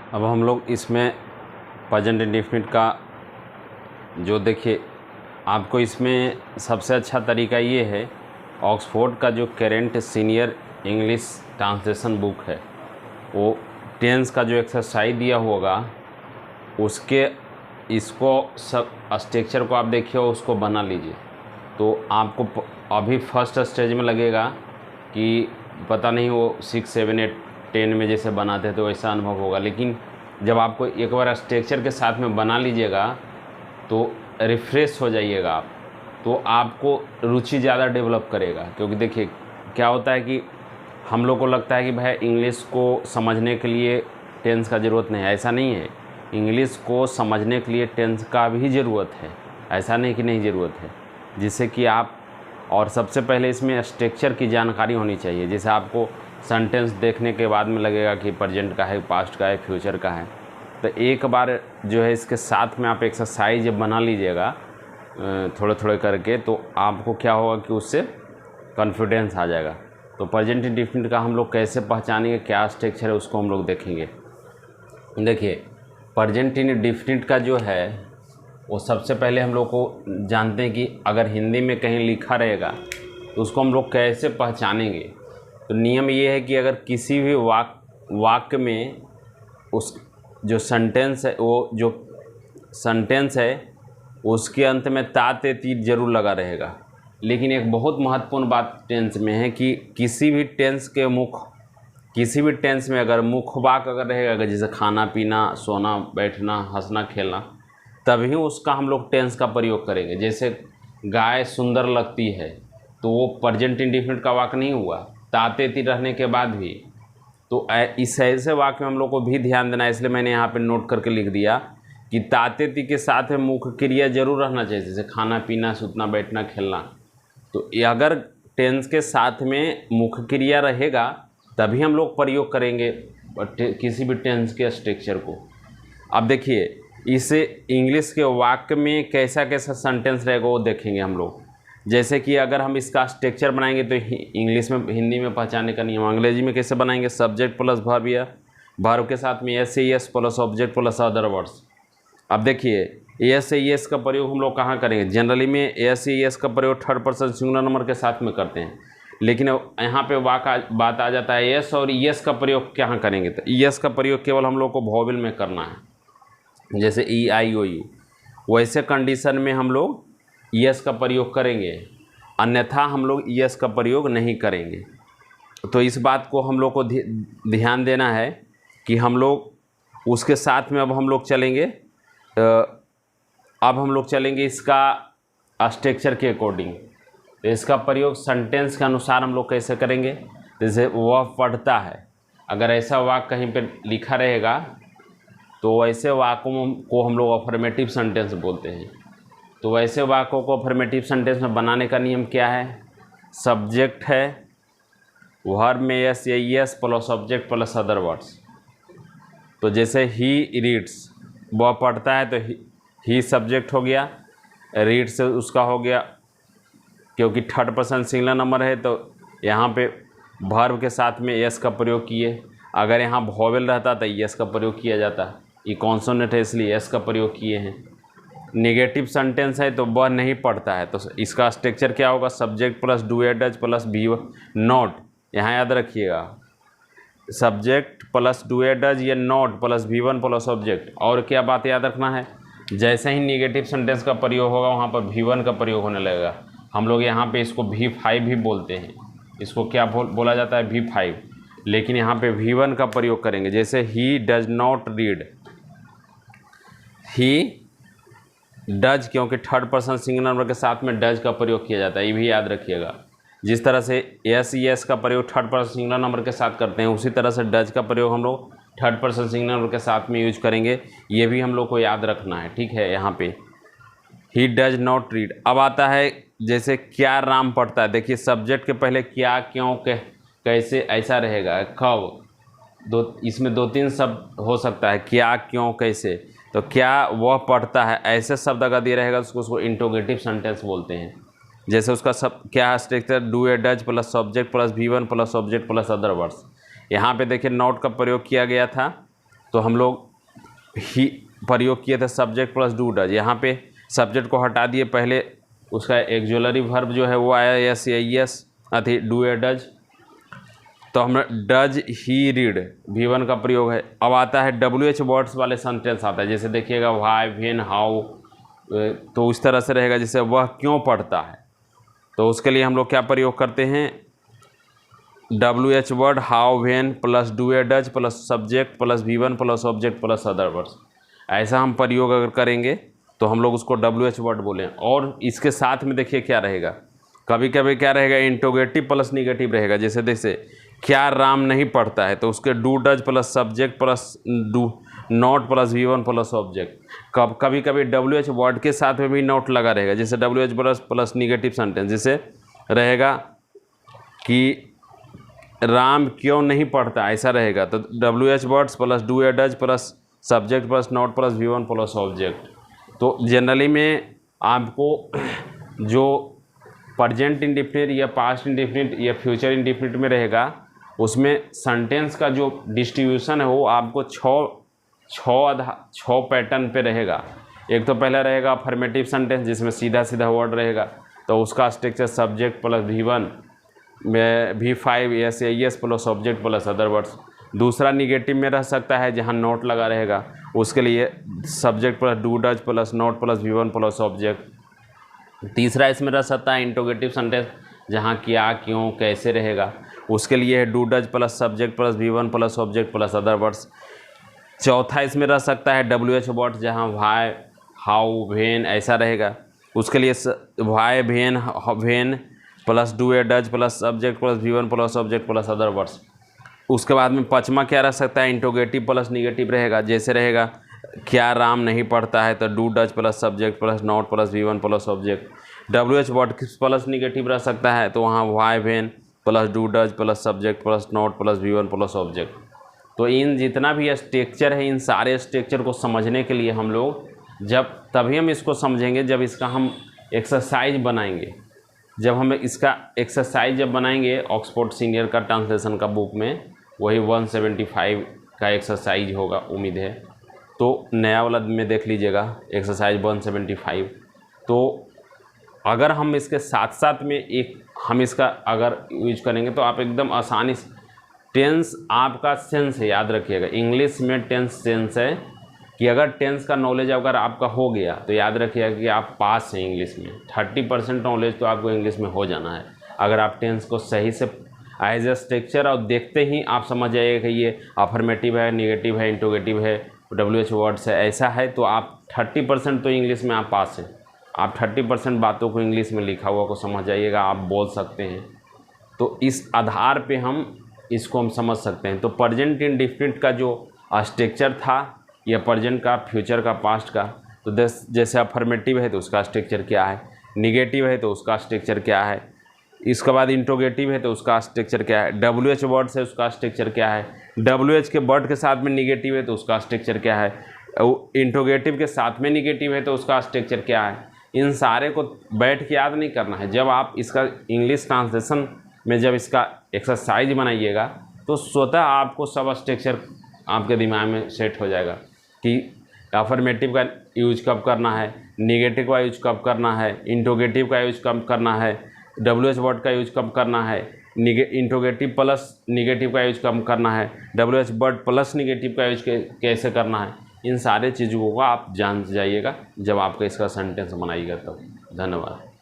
अब हम लोग इसमें प्रेजेंट इंडेफिनिट का जो देखिए, आपको इसमें सबसे अच्छा तरीका ये है, ऑक्सफोर्ड का जो current senior English translation book है, वो टेंस का जो एक्सरसाइज दिया होगा उसके इसको सब स्ट्रक्चर को आप देखिए, उसको बना लीजिए। तो आपको अभी फर्स्ट स्टेज में लगेगा कि पता नहीं वो 6, 7, 8, 10 में जैसे बनाते हैं तो वैसा अनुभव होगा, लेकिन जब आपको एक बार स्ट्रक्चर के साथ में बना लीजिएगा तो रिफ़्रेश हो जाइएगा आप, तो आपको रुचि ज़्यादा डेवलप करेगा। क्योंकि देखिए क्या होता है कि हम लोग को लगता है कि भाई इंग्लिश को समझने के लिए टेंस का ज़रूरत नहीं है, ऐसा नहीं है। इंग्लिश को समझने के लिए टेंस का भी ज़रूरत है, ऐसा नहीं कि नहीं ज़रूरत है। जिससे कि आप, और सबसे पहले इसमें स्ट्रक्चर की जानकारी होनी चाहिए। जैसे आपको सेंटेंस देखने के बाद में लगेगा कि प्रेजेंट का है, पास्ट का है, फ्यूचर का है, तो एक बार जो है इसके साथ में आप एक्सरसाइज जब बना लीजिएगा थोड़े थोड़े करके, तो आपको क्या होगा कि उससे कॉन्फिडेंस आ जाएगा। तो प्रेजेंट इंडेफिनिट का हम लोग कैसे पहचानेंगे, क्या स्ट्रक्चर है, उसको हम लोग देखेंगे। देखिए प्रेजेंट इंडेफिनिट का जो है वो सबसे पहले हम लोग को जानते हैं कि अगर हिंदी में कहीं लिखा रहेगा तो उसको हम लोग कैसे पहचानेंगे। तो नियम ये है कि अगर किसी भी वाक्य में उस जो सेंटेंस है, वो जो सेंटेंस है उसके अंत में ता ते ती जरूर लगा रहेगा। लेकिन एक बहुत महत्वपूर्ण बात टेंस में है कि किसी भी टेंस में अगर मुख्य वाक्य अगर रहेगा, जैसे खाना पीना, सोना बैठना, हंसना खेलना, तभी उसका हम लोग टेंस का प्रयोग करेंगे। जैसे गाय सुंदर लगती है, तो वो प्रेजेंट इंडेफिनिट का वाक्य नहीं हुआ, ताते ती रहने के बाद भी। तो इस ऐसे वाक्य में हम लोग को भी ध्यान देना है, इसलिए मैंने यहाँ पे नोट करके लिख दिया कि ताते ती के साथ में मुख्य क्रिया जरूर रहना चाहिए, जैसे खाना पीना, सूतना बैठना, खेलना। तो ये अगर टेंस के साथ में मुख्य क्रिया रहेगा तभी हम लोग प्रयोग करेंगे किसी भी टेंस के स्ट्रक्चर को। अब देखिए इसे इंग्लिश के वाक्य में कैसा कैसा सेंटेंस रहेगा वो देखेंगे हम लोग। जैसे कि अगर हम इसका स्ट्रक्चर बनाएंगे तो इंग्लिश में, हिंदी में पहचानने का नियम, अंग्रेजी में कैसे बनाएंगे, सब्जेक्ट प्लस वर्ब या वर्ब के साथ में S A S plus object plus other words. अब देखिए एस ए एस का प्रयोग हम लोग कहाँ करेंगे, जनरली में एस ए एस का प्रयोग थर्ड पर्सन सिंगुलर नंबर के साथ में करते हैं, लेकिन यहाँ पे बात आ जाता है एस और एस का प्रयोग कहाँ करेंगे। तो एस का प्रयोग केवल हम लोग को वोवेल में करना है, जैसे ई आई ओ यू, वैसे कंडीशन में हम लोग यस का प्रयोग करेंगे, अन्यथा हम लोग यस का प्रयोग नहीं करेंगे। तो इस बात को हम लोग को ध्यान देना है कि हम लोग उसके साथ में अब हम लोग चलेंगे इसका स्ट्रक्चर के अकॉर्डिंग। तो इसका प्रयोग सेंटेंस के अनुसार हम लोग कैसे करेंगे, जैसे वह पढ़ता है, अगर ऐसा वाक्य कहीं पर लिखा रहेगा तो वैसे वाक्यों को हम लोग अफर्मेटिव सेंटेंस बोलते हैं। तो वैसे वाक्यों को अफर्मेटिव सेंटेंस में बनाने का नियम क्या है, सब्जेक्ट है, वर्ब में एस या S plus object plus other words. तो जैसे ही रीड्स, वह पढ़ता है, तो ही सब्जेक्ट हो गया, रीड से उसका हो गया, क्योंकि थर्ड पर्सन सिंगुलर नंबर है तो यहाँ पे वर्ब के साथ में एस का प्रयोग किए। अगर यहाँ वोवेल रहता तो एस का प्रयोग किया जाता, ये कॉन्सोनेंट है इसलिए एस का प्रयोग किए हैं। नेगेटिव सेंटेंस है तो वह नहीं पढ़ता है, तो इसका स्ट्रक्चर क्या होगा, सब्जेक्ट प्लस डू या डज प्लस बी नॉट। यहाँ याद रखिएगा, सब्जेक्ट प्लस डू या डज या not plus V1 plus object. और क्या बात याद रखना है, जैसे ही नेगेटिव सेंटेंस का प्रयोग होगा वहाँ पर V1 का प्रयोग होने लगेगा। हम लोग यहाँ पे इसको V5 भी बोलते हैं, इसको क्या बोला जाता है, V5, लेकिन यहाँ पे V1 का प्रयोग करेंगे। जैसे he does not read, he does, क्योंकि थर्ड पर्सन सिंगुलर नंबर के साथ में डज का प्रयोग किया जाता है, ये भी याद रखिएगा। जिस तरह से एस का प्रयोग थर्ड पर्सन सिंगुलर नंबर के साथ करते हैं, उसी तरह से डज का प्रयोग हम लोग थर्ड पर्सन सिंगुलर नंबर के साथ में यूज करेंगे, ये भी हम लोग को याद रखना है, ठीक है। यहाँ पे ही डज नॉट रीड। अब आता है जैसे क्या राम पढ़ता है, देखिए सब्जेक्ट के पहले क्या, क्यों, कैसे, ऐसा रहेगा, कब, इसमें 2-3 शब्द हो सकता है, क्या, क्यों, कैसे। तो क्या वह पढ़ता है, ऐसे शब्द अगर दिए रहेगा तो उसको इंटरोगेटिव सेंटेंस बोलते हैं। जैसे उसका सब क्या स्ट्रक्चर, डू या does plus subject plus V1 plus object plus other words. यहाँ पे देखिए नॉट का प्रयोग किया गया था, तो हम लोग ही प्रयोग किए थे सब्जेक्ट प्लस डू डज। यहाँ पे सब्जेक्ट को हटा दिए, पहले उसका एक्जुलरी वर्ब जो है वो आया यस या यस अथी डू या डज, तो हमने डज ही रीड V1 का प्रयोग है। अब आता है WH वर्ड्स वाले सेंटेंस आता है, जैसे देखिएगा व्हाई, व्हेन, हाउ, तो उस तरह से रहेगा जैसे वह क्यों पढ़ता है। तो उसके लिए हम लोग क्या प्रयोग करते हैं, WH word how, when plus do या does plus subject plus V1 plus object plus other words. ऐसा हम प्रयोग अगर करेंगे तो हम लोग उसको WH वर्ड बोलें। और इसके साथ में देखिए क्या रहेगा, कभी कभी क्या रहेगा, इंटरोगेटिव प्लस निगेटिव रहेगा। जैसे क्या राम नहीं पढ़ता है, तो उसके do does plus subject plus do not plus V1 plus object. कभी कभी WH वर्ड के साथ में भी नॉट लगा रहेगा, जैसे WH प्लस निगेटिव सेंटेंस, जैसे रहेगा कि राम क्यों नहीं पढ़ता, ऐसा रहेगा। तो WH वर्ड्स प्लस डू या does plus subject plus not plus V1 plus object. तो जनरली में आपको जो प्रेजेंट इंडेफिनिट या पास्ट इंडेफिनिट या फ्यूचर इंडेफिनिट में रहेगा, उसमें सेंटेंस का जो डिस्ट्रीब्यूशन है वो आपको छः पैटर्न पे रहेगा। एक तो पहला रहेगा अफर्मेटिव सेंटेंस, जिसमें सीधा सीधा वर्ड रहेगा, तो उसका स्ट्रक्चर सब्जेक्ट प्लस V1 में V5 यस या yes plus object plus other words. दूसरा निगेटिव में रह सकता है जहाँ नोट लगा रहेगा, उसके लिए subject plus do does plus note plus V1 plus object. तीसरा इसमें रह सकता है इंटरोगेटिव सेंटेंस, जहाँ क्या, क्यों, कैसे रहेगा, उसके लिए है do does plus subject plus V1 plus object plus other words. चौथा इसमें रह सकता है WH वर्ड, जहाँ व्हाई, हाउ, व्हेन ऐसा रहेगा, उसके लिए व्हाई, व्हेन प्लस डू या does plus subject plus V1 plus object plus other words. उसके बाद में पाँचवा क्या रह सकता है, इंटरोगेटिव प्लस निगेटिव रहेगा, जैसे रहेगा क्या राम नहीं पढ़ता है, तो do does plus subject plus not plus V1 plus object. WH word plus negative रह सकता है, तो वहाँ why, when plus do does plus subject plus not plus V1 plus object. तो इन जितना भी स्ट्रक्चर है, इन सारे स्ट्रक्चर को समझने के लिए हम लोग तभी हम इसको समझेंगे जब इसका हम एक्सरसाइज बनाएंगे। जब हम इसका एक्सरसाइज बनाएंगे ऑक्सफोर्ड सीनियर का ट्रांसलेशन का बुक में, वही 175 का एक्सरसाइज होगा उम्मीद है। तो नया वाला में देख लीजिएगा एक्सरसाइज 175। तो अगर हम इसके साथ साथ में हम इसका अगर यूज करेंगे तो आप एकदम आसानी से, टेंस आपका सेंस है, याद रखिएगा इंग्लिश में टेंस सेंस है कि अगर टेंस का नॉलेज अगर आपका हो गया तो याद रखिएगा कि आप पास हैं इंग्लिश में। 30% नॉलेज तो आपको इंग्लिश में हो जाना है अगर आप टेंस को सही से एज ए स्ट्रक्चर और देखते ही आप समझ जाइएगा कि ये अफर्मेटिव है, निगेटिव है, इंटरोगेटिव है, WH वर्ड्स है, ऐसा है, तो आप 30% तो इंग्लिश में आप पास हैं। आप 30% बातों को इंग्लिश में लिखा हुआ को समझ जाइएगा, आप बोल सकते हैं। तो इस आधार पे इसको हम समझ सकते हैं। तो प्रेजेंट इंडेफिनिट का जो स्ट्रक्चर था, या प्रेजेंट का, फ्यूचर का, पास्ट का, तो जैसे अफर्मेटिव है तो उसका स्ट्रक्चर क्या है, निगेटिव है तो उसका स्ट्रक्चर क्या है, इसके बाद इंटरोगेटिव है तो उसका स्ट्रक्चर क्या है, WH वर्ड से उसका स्ट्रक्चर क्या है, WH के वर्ड के साथ में निगेटिव है तो उसका स्ट्रक्चर क्या है, इंटरोगेटिव के साथ में निगेटिव है तो उसका स्ट्रक्चर क्या है। इन सारे को बैठ के याद नहीं करना है। जब आप इसका इंग्लिश ट्रांसलेशन में जब इसका एक्सरसाइज बनाइएगा तो स्वतः आपको सब स्ट्रक्चर आपके दिमाग में सेट हो जाएगा कि अफर्मेटिव का यूज कब करना है, निगेटिव का यूज कब करना है, इंटरोगेटिव का यूज कब करना है, WH वर्ड का यूज कब करना है, इंटरोगेटिव प्लस निगेटिव का यूज कब करना है, WH वर्ड प्लस निगेटिव का यूज कैसे करना है। इन सारे चीज़ों को आप जान जाइएगा जब आपका इसका सेंटेंस बनाइएगा तब। धन्यवाद।